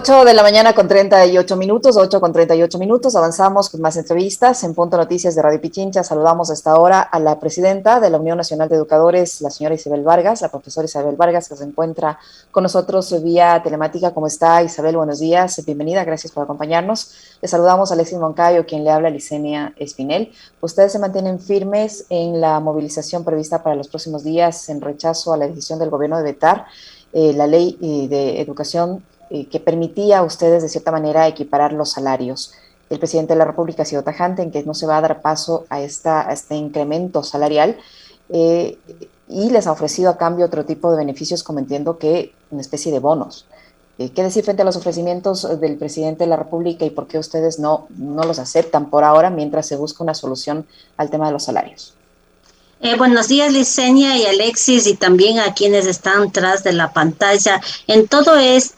8 de la mañana con 38 minutos, 8 con 38 minutos. Avanzamos con más entrevistas en Punto Noticias de Radio Pichincha. Saludamos a esta hora a la presidenta de la Unión Nacional de Educadores, la señora Isabel Vargas, la profesora Isabel Vargas, que se encuentra con nosotros vía telemática. ¿Cómo está, Isabel? Buenos días, bienvenida, gracias por acompañarnos. Le saludamos a Alexis Moncayo, quien le habla, Licenia Espinel. Ustedes se mantienen firmes en la movilización prevista para los próximos días en rechazo a la decisión del gobierno de vetar la ley de educación que permitía a ustedes de cierta manera equiparar los salarios. El presidente de la República ha sido tajante en que no se va a dar paso a este incremento salarial y les ha ofrecido a cambio otro tipo de beneficios, como entiendo que una especie de bonos. ¿Qué decir frente a los ofrecimientos del presidente de la República y por qué ustedes no los aceptan por ahora mientras se busca una solución al tema de los salarios? Buenos días, Licenia y Alexis, y también a quienes están tras de la pantalla. En todo esta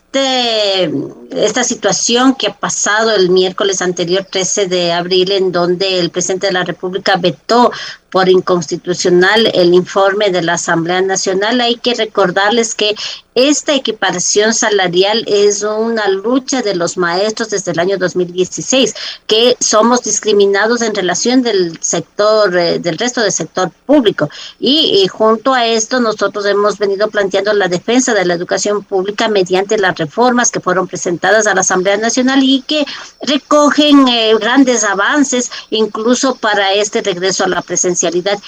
situación que ha pasado el miércoles anterior, 13 de abril, en donde el presidente de la República vetó por inconstitucional el informe de la Asamblea Nacional, hay que recordarles que esta equiparación salarial es una lucha de los maestros desde el año 2016, que somos discriminados en relación del sector, del resto del sector público. Y junto a esto, nosotros hemos venido planteando la defensa de la educación pública mediante las reformas que fueron presentadas a la Asamblea Nacional y que recogen grandes avances, incluso para este regreso a la presencialidad.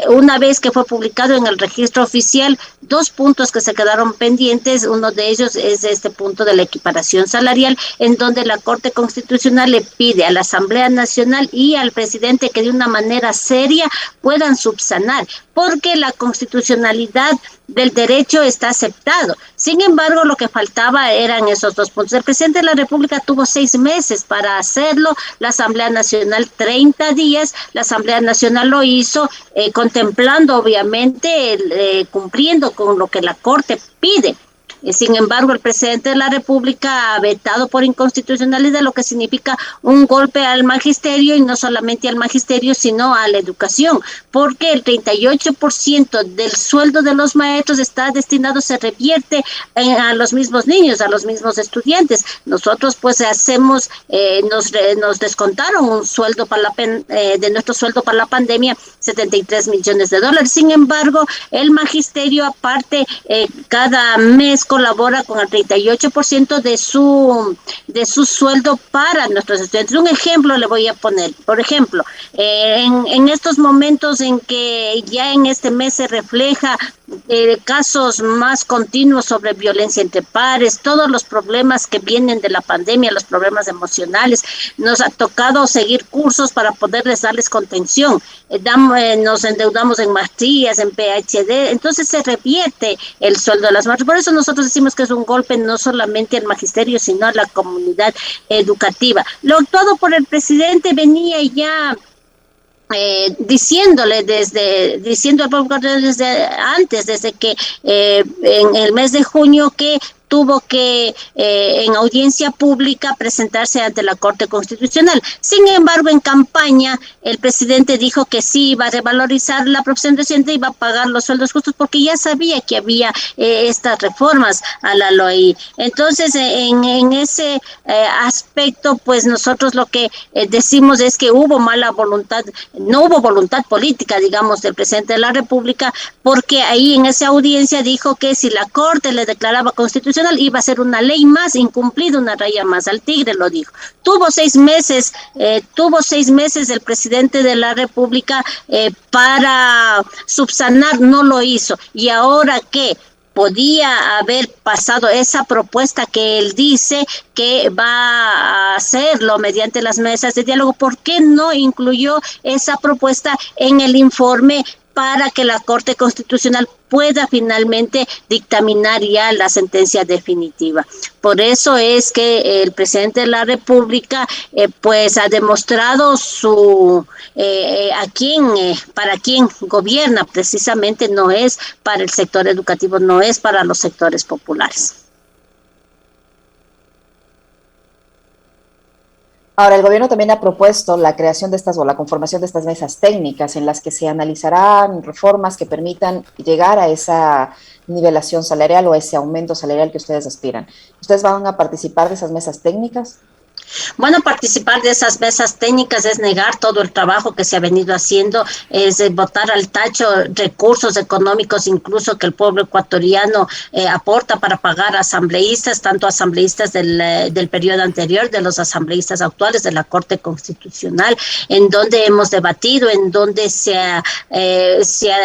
Una vez que fue publicado en el registro oficial, 2 puntos que se quedaron pendientes, uno de ellos es este punto de la equiparación salarial, en donde la Corte Constitucional le pide a la Asamblea Nacional y al presidente que de una manera seria puedan subsanar, porque la constitucionalidad del derecho está aceptado. Sin embargo, lo que faltaba eran esos 2 puntos. El presidente de la República tuvo 6 meses para hacerlo, la Asamblea Nacional 30 días, la Asamblea Nacional lo hizo contemplando obviamente, cumpliendo con lo que la Corte pide. Sin embargo, el presidente de la República ha vetado por inconstitucionalidad, lo que significa un golpe al magisterio, y no solamente al magisterio, sino a la educación, porque el 38% del sueldo de los maestros está destinado, se revierte a los mismos niños, a los mismos estudiantes. Nosotros pues hacemos, nos descontaron un sueldo para de nuestro sueldo para la pandemia, $73 millones. Sin embargo, el magisterio aparte cada mes colabora con el 38% de su sueldo para nuestros estudiantes. Un ejemplo le voy a poner. Por ejemplo, en estos momentos en que ya en este mes se refleja casos más continuos sobre violencia entre pares, todos los problemas que vienen de la pandemia, los problemas emocionales, nos ha tocado seguir cursos para poderles darles contención. Nos endeudamos en maestrías, en PhD, entonces se revierte el sueldo de las maestras. Por eso nosotros decimos que es un golpe no solamente al magisterio, sino a la comunidad educativa. Lo actuado por el presidente venía ya diciendo al pueblo desde antes, desde que en el mes de junio, que tuvo que en audiencia pública presentarse ante la Corte Constitucional. Sin embargo, en campaña el presidente dijo que sí iba a revalorizar la profesión docente, iba a pagar los sueldos justos, porque ya sabía que había estas reformas a la LOI. Entonces, en ese aspecto, pues nosotros lo que decimos es que hubo mala voluntad, no hubo voluntad política, digamos, del presidente de la República, porque ahí en esa audiencia dijo que si la Corte le declaraba constitucional, iba a ser una ley más incumplida, una raya más al tigre, lo dijo. Tuvo 6 meses el presidente de la República para subsanar, no lo hizo. Y ahora que podía haber pasado esa propuesta que él dice que va a hacerlo mediante las mesas de diálogo, ¿por qué no incluyó esa propuesta en el informe para que la Corte Constitucional pueda finalmente dictaminar ya la sentencia definitiva? Por eso es que el presidente de la República pues ha demostrado para quién gobierna. Precisamente no es para el sector educativo, no es para los sectores populares. Ahora, el gobierno también ha propuesto la creación de estas o la conformación de estas mesas técnicas en las que se analizarán reformas que permitan llegar a esa nivelación salarial o ese aumento salarial que ustedes aspiran. ¿Ustedes van a participar de esas mesas técnicas? Bueno, participar de esas mesas técnicas es negar todo el trabajo que se ha venido haciendo, es botar al tacho recursos económicos incluso que el pueblo ecuatoriano aporta para pagar asambleístas, tanto asambleístas del periodo anterior, de los asambleístas actuales de la Corte Constitucional, en donde hemos debatido, en donde se ha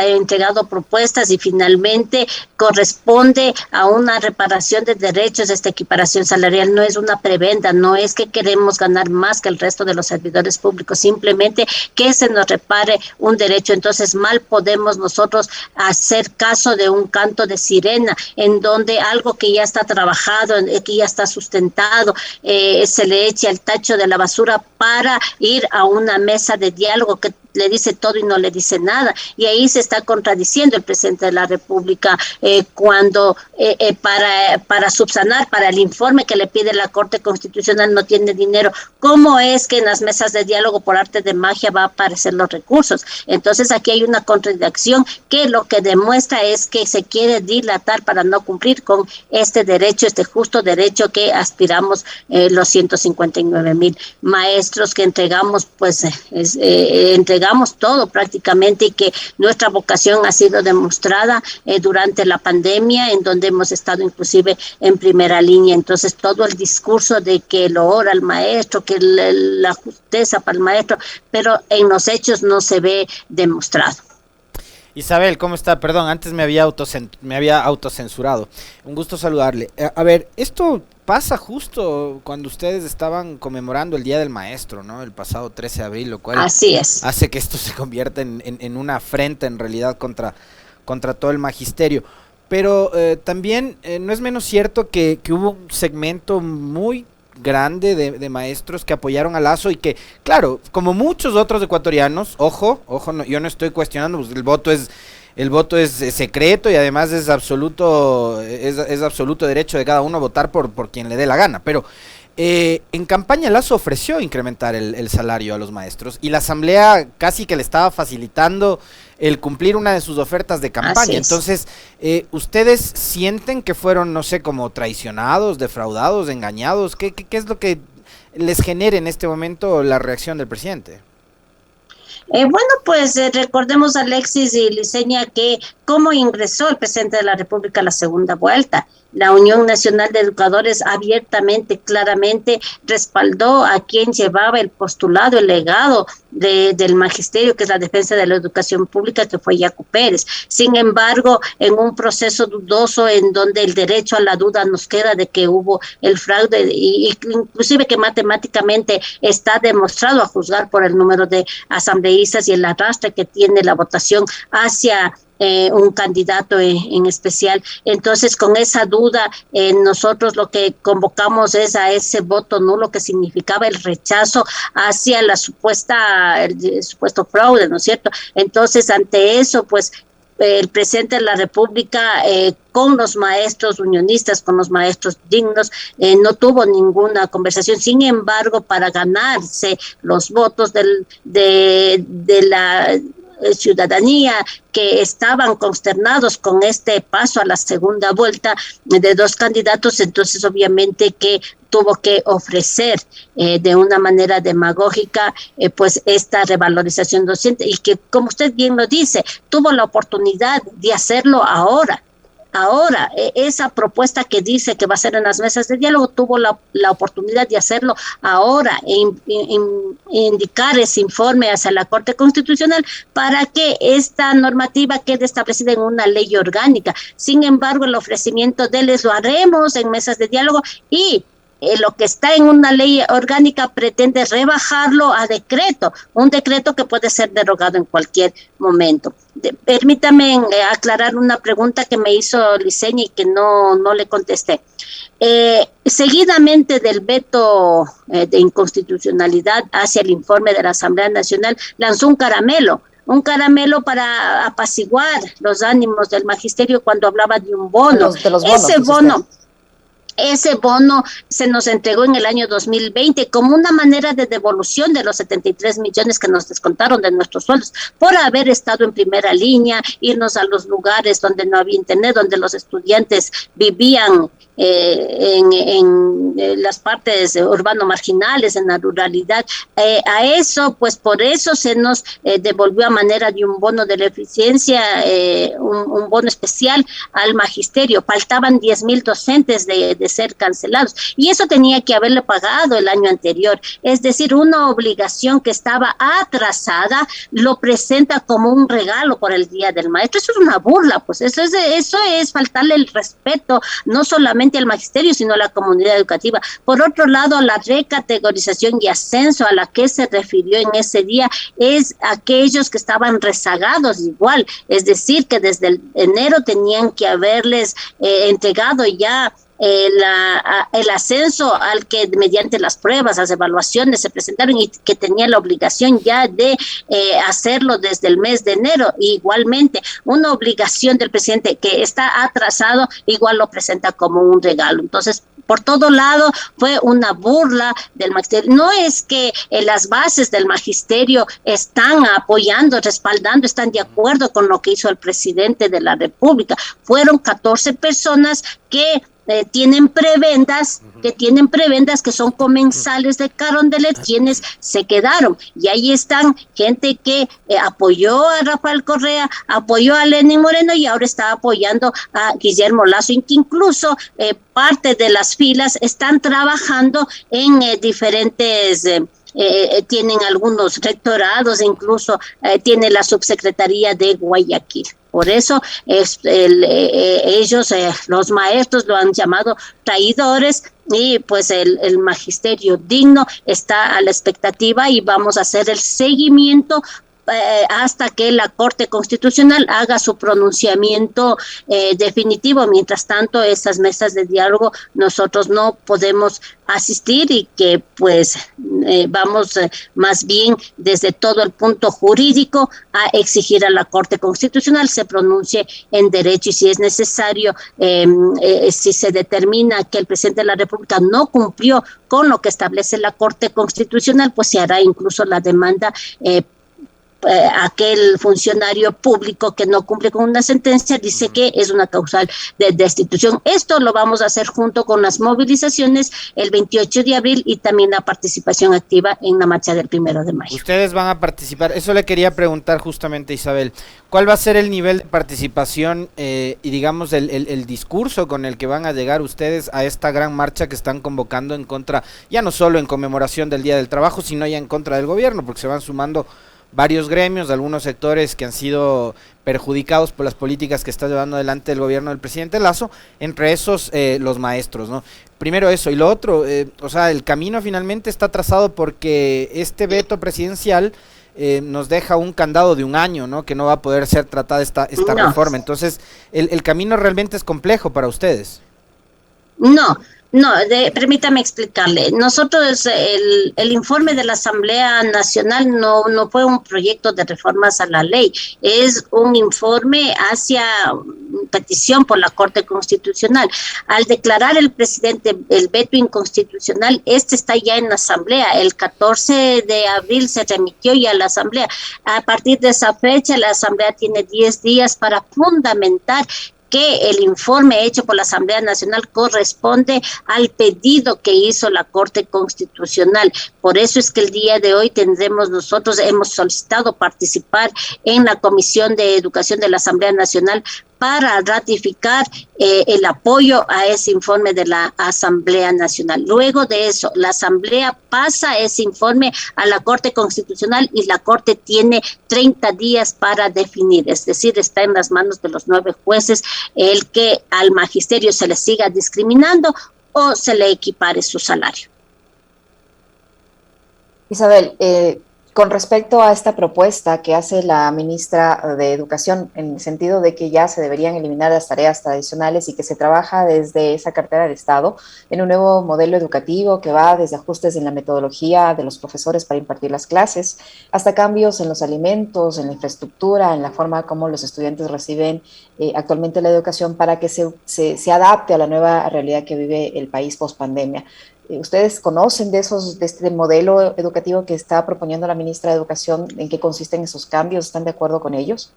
entregado propuestas y finalmente corresponde a una reparación de derechos. Esta equiparación salarial no es una prebenda, no es que queremos ganar más que el resto de los servidores públicos, simplemente que se nos repare un derecho. Entonces mal podemos nosotros hacer caso de un canto de sirena en donde algo que ya está trabajado, que ya está sustentado, se le eche al tacho de la basura para ir a una mesa de diálogo que le dice todo y no le dice nada. Y ahí se está contradiciendo el presidente de la República cuando para subsanar, para el informe que le pide la Corte Constitucional no tiene dinero. ¿Cómo es que en las mesas de diálogo por arte de magia va a aparecer los recursos? Entonces aquí hay una contradicción que lo que demuestra es que se quiere dilatar para no cumplir con este derecho, este justo derecho que aspiramos los 159,000 maestros que entregamos, pues entregamos todo prácticamente, y que nuestra vocación ha sido demostrada durante la pandemia, en donde hemos estado inclusive en primera línea. Entonces todo el discurso de que lo ora el maestro, que la justicia para el maestro, pero en los hechos no se ve demostrado. Isabel, ¿cómo está? Perdón, antes me había autocensurado. Un gusto saludarle. A ver, esto pasa justo cuando ustedes estaban conmemorando el Día del Maestro, ¿no? El pasado 13 de abril, lo cual así es, hace que esto se convierta en una afrenta en realidad contra todo el magisterio. Pero también no es menos cierto que hubo un segmento muy grande de maestros que apoyaron a Lasso y que, claro, como muchos otros ecuatorianos, ojo, no, yo no estoy cuestionando, pues el voto es secreto y además es absoluto derecho de cada uno votar por quien le dé la gana, pero en campaña Lasso ofreció incrementar el salario a los maestros y la asamblea casi que le estaba facilitando el cumplir una de sus ofertas de campaña. Entonces, ¿ustedes sienten que fueron, no sé, como traicionados, defraudados, engañados? ¿Qué es lo que les genera en este momento la reacción del presidente? Bueno, pues recordemos, Alexis y Liceña, que cómo ingresó el presidente de la República a la segunda vuelta. La Unión Nacional de Educadores abiertamente, claramente respaldó a quien llevaba el postulado, el legado del magisterio, que es la defensa de la educación pública, que fue Yacu Pérez. Sin embargo, en un proceso dudoso en donde el derecho a la duda nos queda de que hubo el fraude, y inclusive que matemáticamente está demostrado a juzgar por el número de asambleístas y el arrastre que tiene la votación hacia un candidato en especial. Entonces, con esa duda, nosotros lo que convocamos es a ese voto nulo, que significaba el rechazo hacia el supuesto fraude, ¿no es cierto? Entonces, ante eso, pues, el presidente de la República con los maestros unionistas, con los maestros dignos, no tuvo ninguna conversación. Sin embargo, para ganarse los votos de la ciudadanía que estaban consternados con este paso a la segunda vuelta de dos candidatos, entonces obviamente que tuvo que ofrecer de una manera demagógica pues esta revalorización docente, y que, como usted bien lo dice, tuvo la oportunidad de hacerlo ahora. Ahora, esa propuesta que dice que va a ser en las mesas de diálogo, tuvo la oportunidad de hacerlo ahora, indicar ese informe hacia la Corte Constitucional para que esta normativa quede establecida en una ley orgánica. Sin embargo, el ofrecimiento de él lo haremos en mesas de diálogo, y lo que está en una ley orgánica pretende rebajarlo a decreto, un decreto que puede ser derogado en cualquier momento. Permítame aclarar una pregunta que me hizo Liceña y que no le contesté. Seguidamente del veto de inconstitucionalidad hacia el informe de la Asamblea Nacional, lanzó un caramelo para apaciguar los ánimos del magisterio cuando hablaba de un bono. De los bonos, ese bono. ese bono se nos entregó en el año 2020 como una manera de devolución de los 73 millones que nos descontaron de nuestros sueldos por haber estado en primera línea, irnos a los lugares donde no había internet, donde los estudiantes vivían en las partes urbano marginales, en la ruralidad. A eso, pues por eso se nos devolvió a manera de un bono de la eficiencia, un bono especial al magisterio. Faltaban 10,000 docentes de ser cancelados y eso tenía que haberle pagado el año anterior. Es decir, una obligación que estaba atrasada lo presenta como un regalo por el Día del Maestro. Eso es una burla, pues eso es faltarle el respeto, no solamente al magisterio, sino a la comunidad educativa. Por otro lado, la recategorización y ascenso a la que se refirió en ese día es aquellos que estaban rezagados igual, es decir, que desde enero tenían que haberles entregado ya el ascenso al que mediante las pruebas, las evaluaciones se presentaron y que tenía la obligación ya de hacerlo desde el mes de enero. Igualmente, una obligación del presidente que está atrasado, igual lo presenta como un regalo. Entonces, por todo lado fue una burla del magisterio. No es que las bases del magisterio están apoyando, respaldando, están de acuerdo con lo que hizo el presidente de la República. Fueron 14 personas que tienen prebendas, que son comensales de Carondelet, quienes se quedaron. Y ahí están gente que apoyó a Rafael Correa, apoyó a Lenín Moreno y ahora está apoyando a Guillermo Lazo, que incluso parte de las filas están trabajando en diferentes tienen algunos rectorados, incluso tiene la subsecretaría de Guayaquil. Por eso ellos, los maestros, lo han llamado traidores y pues el magisterio digno está a la expectativa y vamos a hacer el seguimiento hasta que la Corte Constitucional haga su pronunciamiento definitivo. Mientras tanto, esas mesas de diálogo nosotros no podemos asistir y que pues vamos más bien desde todo el punto jurídico a exigir a la Corte Constitucional se pronuncie en derecho y si es necesario, si se determina que el presidente de la República no cumplió con lo que establece la Corte Constitucional, pues se hará incluso la demanda aquel funcionario público que no cumple con una sentencia, dice que es una causal de destitución. Esto lo vamos a hacer junto con las movilizaciones el 28 de abril y también la participación activa en la marcha del 1 de mayo. Ustedes van a participar, eso le quería preguntar justamente, Isabel, ¿cuál va a ser el nivel de participación y digamos el discurso con el que van a llegar ustedes a esta gran marcha que están convocando en contra, ya no solo en conmemoración del Día del Trabajo, sino ya en contra del gobierno, porque se van sumando varios gremios, algunos sectores que han sido perjudicados por las políticas que está llevando adelante el gobierno del presidente Lazo, entre esos los maestros, ¿no? Primero eso, y lo otro, o sea, el camino finalmente está trazado porque este veto presidencial nos deja un candado de un año, ¿no? Que no va a poder ser tratada esta reforma, entonces el camino realmente es complejo para ustedes. No, permítame explicarle. Nosotros, el informe de la Asamblea Nacional no fue un proyecto de reformas a la ley, es un informe hacia petición por la Corte Constitucional. Al declarar el presidente el veto inconstitucional, este está ya en la Asamblea. El 14 de abril se remitió ya a la Asamblea. A partir de esa fecha, la Asamblea tiene 10 días para fundamentar que el informe hecho por la Asamblea Nacional corresponde al pedido que hizo la Corte Constitucional. Por eso es que el día de hoy hemos solicitado participar en la Comisión de Educación de la Asamblea Nacional para ratificar el apoyo a ese informe de la Asamblea Nacional. Luego de eso, la Asamblea pasa ese informe a la Corte Constitucional y la Corte tiene 30 días para definir, es decir, está en las manos de los 9 jueces el que al magisterio se le siga discriminando o se le equipare su salario. Isabel, Con respecto a esta propuesta que hace la ministra de Educación, en el sentido de que ya se deberían eliminar las tareas tradicionales y que se trabaja desde esa cartera de Estado en un nuevo modelo educativo que va desde ajustes en la metodología de los profesores para impartir las clases, hasta cambios en los alimentos, en la infraestructura, en la forma como los estudiantes reciben actualmente la educación para que se adapte a la nueva realidad que vive el país post pandemia. ¿Ustedes conocen de este modelo educativo que está proponiendo la ministra de Educación? ¿En qué consisten esos cambios? ¿Están de acuerdo con ellos?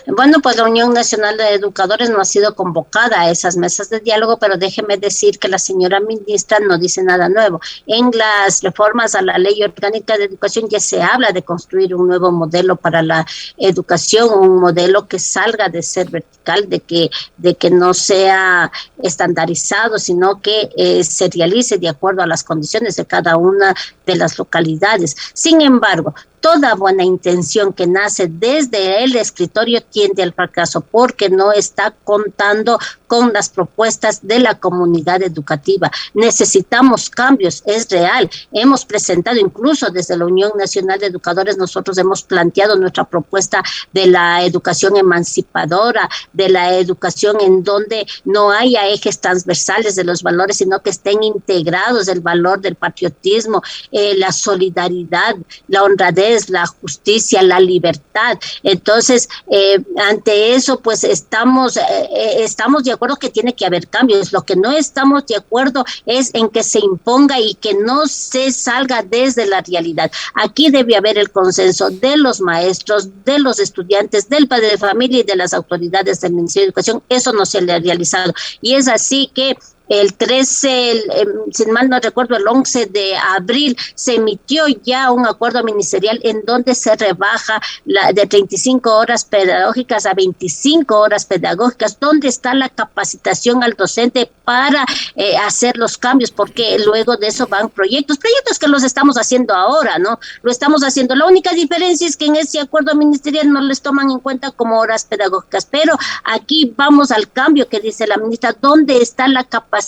Bueno, pues la Unión Nacional de Educadores no ha sido convocada a esas mesas de diálogo, pero déjeme decir que la señora ministra no dice nada nuevo. En las reformas a la Ley Orgánica de Educación ya se habla de construir un nuevo modelo para la educación, un modelo que salga de ser vertical, de que no sea estandarizado, sino que se realice de acuerdo a las condiciones de cada una de las localidades. Sin embargo, toda buena intención que nace desde el escritorio tiende al fracaso porque no está contando con las propuestas de la comunidad educativa. Necesitamos cambios, es real. Hemos presentado incluso desde la Unión Nacional de Educadores, nosotros hemos planteado nuestra propuesta de la educación emancipadora, de la educación en donde no haya ejes transversales de los valores, sino que estén integrados el valor del patriotismo, la solidaridad, la honradez, la justicia, la libertad. Entonces, ante eso, pues estamos de acuerdo que tiene que haber cambios. Lo que no estamos de acuerdo es en que se imponga y que no se salga desde la realidad. Aquí debe haber el consenso de los maestros, de los estudiantes, del padre de familia y de las autoridades del Ministerio de Educación. Eso no se le ha realizado. Y es así que el 13, si mal no recuerdo, el 11 de abril se emitió ya un acuerdo ministerial en donde se rebaja de 35 horas pedagógicas a 25 horas pedagógicas. ¿Dónde está la capacitación al docente para hacer los cambios? Porque luego de eso van proyectos que los estamos haciendo ahora, ¿no? Lo estamos haciendo. La única diferencia es que en ese acuerdo ministerial no les toman en cuenta como horas pedagógicas, pero aquí vamos al cambio que dice la ministra. ¿Dónde está la capacitación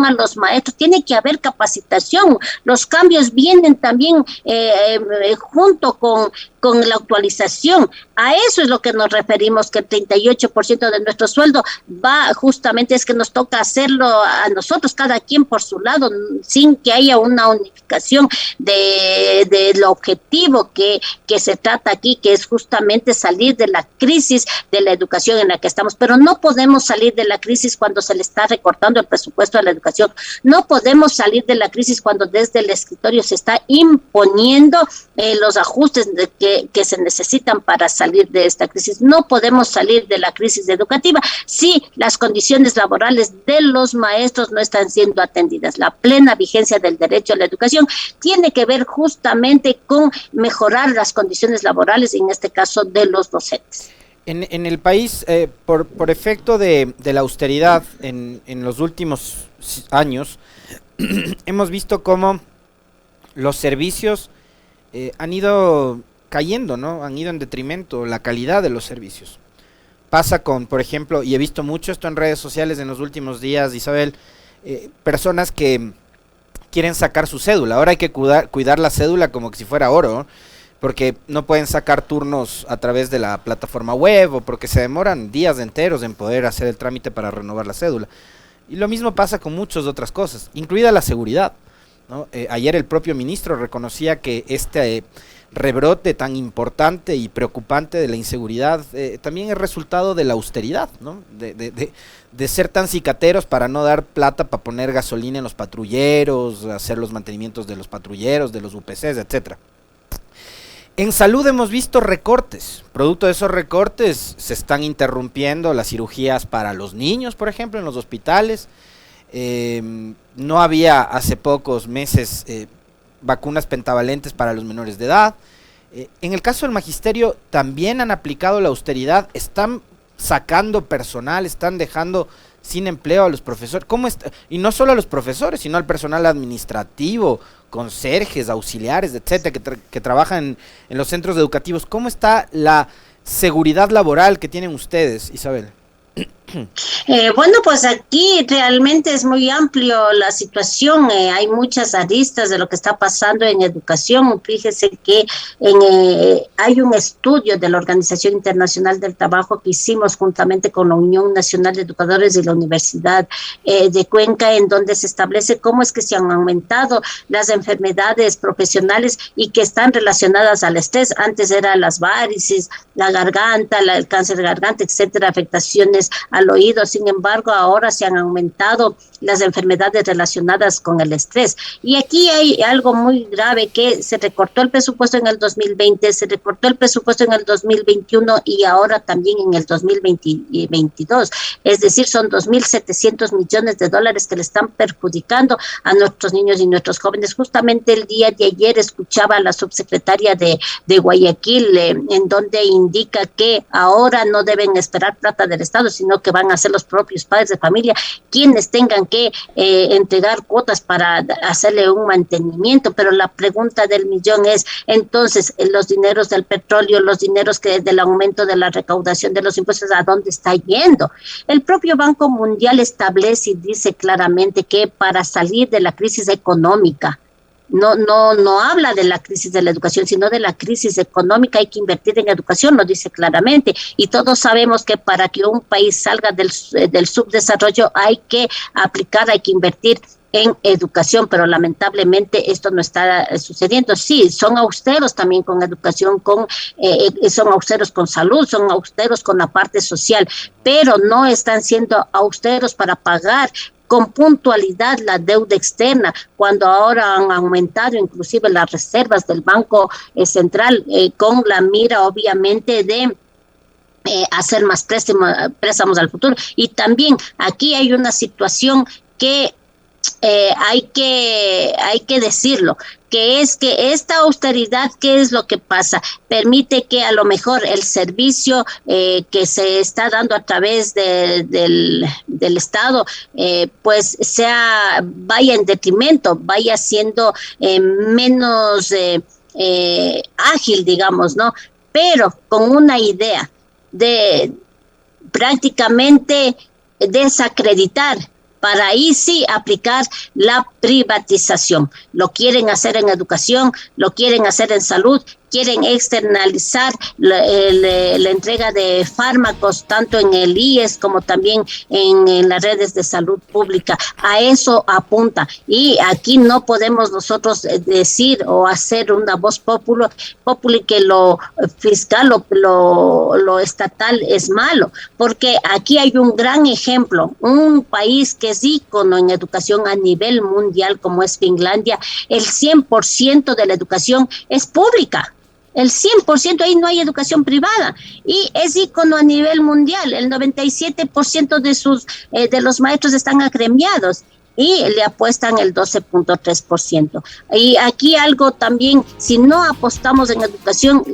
a los maestros? Tiene que haber capacitación. Los cambios vienen también junto con la actualización. A eso es lo que nos referimos, que el 38% de nuestro sueldo va justamente, es que nos toca hacerlo a nosotros, cada quien por su lado, sin que haya una unificación del objetivo que se trata aquí, que es justamente salir de la crisis de la educación en la que estamos. Pero no podemos salir de la crisis cuando se le está recortando el presupuesto a la educación. No podemos salir de la crisis cuando desde el escritorio se está imponiendo los ajustes que se necesitan para salir de esta crisis. No podemos salir de la crisis educativa si las condiciones laborales de los maestros no están siendo atendidas. La plena vigencia del derecho a la educación tiene que ver justamente con mejorar las condiciones laborales, en este caso de los docentes. En el país, por efecto de la austeridad en los últimos años, hemos visto cómo los servicios han ido cayendo, ¿no? Han ido en detrimento la calidad de los servicios. Pasa con, por ejemplo, y he visto mucho esto en redes sociales en los últimos días, Isabel, personas que quieren sacar su cédula. Ahora hay que cuidar la cédula como que si fuera oro, ¿no? Porque no pueden sacar turnos a través de la plataforma web o porque se demoran días enteros en poder hacer el trámite para renovar la cédula. Y lo mismo pasa con muchas otras cosas, incluida la seguridad, ¿no? Ayer el propio ministro reconocía que este rebrote tan importante y preocupante de la inseguridad también es resultado de la austeridad, ¿no? De ser tan cicateros para no dar plata para poner gasolina en los patrulleros, hacer los mantenimientos de los patrulleros, de los UPCs, etcétera. En salud hemos visto recortes. Producto de esos recortes se están interrumpiendo las cirugías para los niños, por ejemplo, en los hospitales. No había hace pocos meses vacunas pentavalentes para los menores de edad. En el caso del magisterio también han aplicado la austeridad, están sacando personal, están dejando sin empleo a los profesores. ¿Cómo está? Y no solo a los profesores, sino al personal administrativo, conserjes, auxiliares, etcétera, que trabajan en los centros educativos. ¿Cómo está la seguridad laboral que tienen ustedes, Isabel? Bueno, pues aquí realmente es muy amplio la situación, hay muchas aristas de lo que está pasando en educación. Fíjese que hay un estudio de la Organización Internacional del Trabajo que hicimos juntamente con la Unión Nacional de Educadores y la Universidad de Cuenca, en donde se establece cómo es que se han aumentado las enfermedades profesionales y que están relacionadas al estrés. Antes eran las varices, la garganta, el cáncer de garganta, etcétera, afectaciones al oído. Sin embargo, ahora se han aumentado las enfermedades relacionadas con el estrés. Y aquí hay algo muy grave, que se recortó el presupuesto en el 2020, se recortó el presupuesto en el 2021 y ahora también en el 2022. Es decir, son 2.700 millones de dólares que le están perjudicando a nuestros niños y nuestros jóvenes. Justamente el día de ayer escuchaba a la subsecretaria de Guayaquil, en donde indica que ahora no deben esperar plata del Estado, sino que van a ser los propios padres de familia quienes tengan que entregar cuotas para hacerle un mantenimiento. Pero la pregunta del millón es, entonces, los dineros del petróleo, los dineros del aumento de la recaudación de los impuestos, ¿a dónde está yendo? El propio Banco Mundial establece y dice claramente que para salir de la crisis económica, no habla de la crisis de la educación, sino de la crisis económica, hay que invertir en educación, lo dice claramente. Y todos sabemos que para que un país salga del subdesarrollo hay que invertir en educación, pero lamentablemente esto no está sucediendo. Sí, son austeros también con educación, son austeros con salud, son austeros con la parte social, pero no están siendo austeros para pagar con puntualidad la deuda externa, cuando ahora han aumentado inclusive las reservas del Banco Central, con la mira obviamente de hacer más préstamos al futuro. Y también aquí hay una situación que hay que decirlo, que es que esta austeridad, ¿qué es lo que pasa? Permite que a lo mejor el servicio que se está dando a través del Estado, pues vaya en detrimento, vaya siendo menos ágil, digamos, ¿no? Pero con una idea de prácticamente desacreditar, para ahí sí aplicar la privatización. Lo quieren hacer en educación, lo quieren hacer en salud, quieren externalizar la entrega de fármacos tanto en el IES como también en las redes de salud pública. A eso apunta. Y aquí no podemos nosotros decir o hacer una voz populi que lo fiscal o lo estatal es malo, porque aquí hay un gran ejemplo, un país que es ícono en educación a nivel mundial como es Finlandia. El 100% de la educación es pública. El 100%, ahí no hay educación privada, y es ícono a nivel mundial. El 97% de los maestros están agremiados y le apuestan el 12.3%. Y aquí algo también, si no apostamos en educación,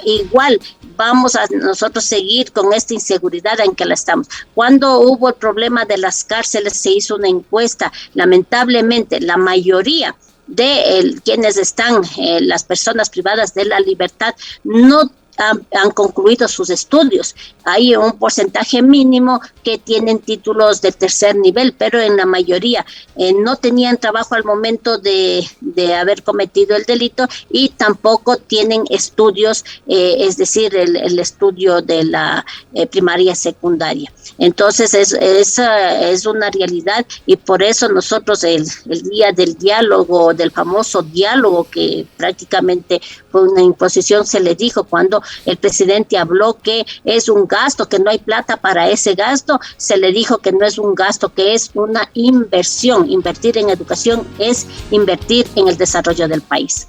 igual vamos a nosotros seguir con esta inseguridad en que la estamos. Cuando hubo el problema de las cárceles, se hizo una encuesta. Lamentablemente, la mayoría de quienes están, las personas privadas de la libertad, no han concluido sus estudios. Hay un porcentaje mínimo que tienen títulos de tercer nivel, pero en la mayoría no tenían trabajo al momento de haber cometido el delito, y tampoco tienen estudios, es decir, el estudio de la primaria secundaria. Entonces es una realidad, y por eso nosotros el día del diálogo, del famoso diálogo, que prácticamente fue una imposición, se le dijo cuando el presidente habló que es un gasto, que no hay plata para ese gasto, se le dijo que no es un gasto, que es una inversión. Invertir en educación es invertir en el desarrollo del país.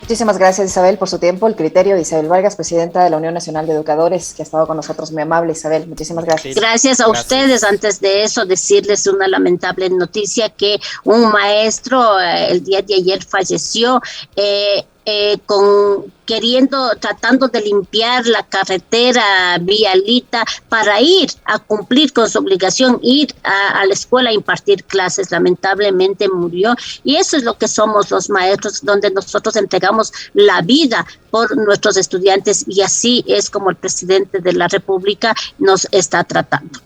Muchísimas gracias, Isabel, por su tiempo. El criterio de Isabel Vargas, presidenta de la Unión Nacional de Educadores, que ha estado con nosotros. Muy amable, Isabel. Muchísimas gracias. Gracias a ustedes. Antes de eso, decirles una lamentable noticia, que un maestro el día de ayer falleció tratando de limpiar la carretera Vialita para ir a cumplir con su obligación, ir a la escuela a impartir clases. Lamentablemente murió, y eso es lo que somos los maestros, donde nosotros entregamos la vida por nuestros estudiantes, y así es como el presidente de la República nos está tratando.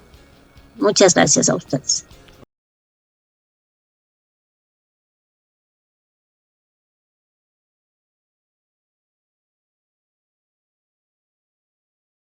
Muchas gracias a ustedes.